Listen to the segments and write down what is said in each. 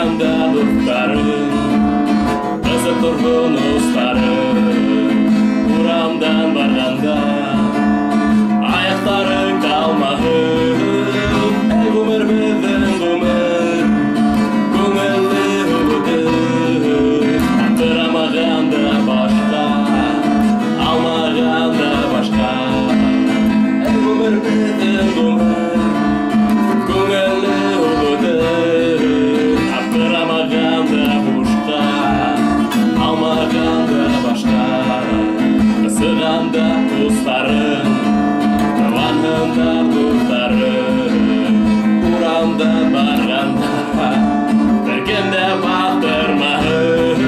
Аяғында бұқтарың, қызып тұрғын ұстарың, ұрамдан барғанда аяқтарың қалмағын. Әй ғұмыр біздің ғұмыр, көңілі ұлыдың, атырамағанда башқа, алмағанда башқа. Әй ғұмыр біздің ғұмыр, көңілі ұлыдың, атырамағанда бушқа, алмағанда башқа. Қысығанда құстарың, табанында тұстарың, ұрамдан барғанда біркемде бақтырмағын.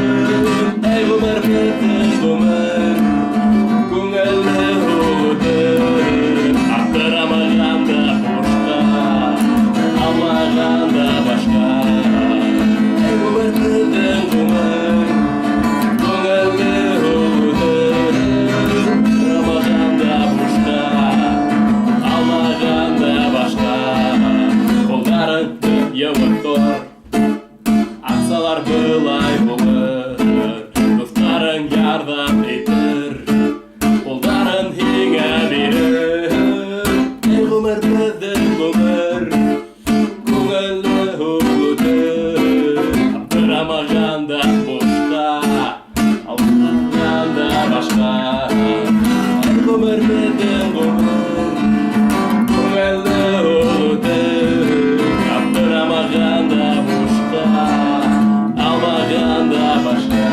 Әй ғұмыр біздің ғұмыр, көңілі ұлыдың, аттырамағанда бушқа, алмағанда башқа. Әй ғұмыр біздің ғұмыр, көңілі ұлыдың, аттырамағанда бушқа, алмағанда башқа. Қолдарыңды еуіп тұр, ақсалар былай болыр, достарың ярдам етір, қолдарын еңе берір. Әй ғұмыр біздің ғұмыр, көңілі ұлыдың, аттырамағанда бушқа, алмағанда башқа. Әй ғұмыр біздің ғұмыр, көңілі ұлыдың, аттырамағанда бушқа, алмағанда башқа.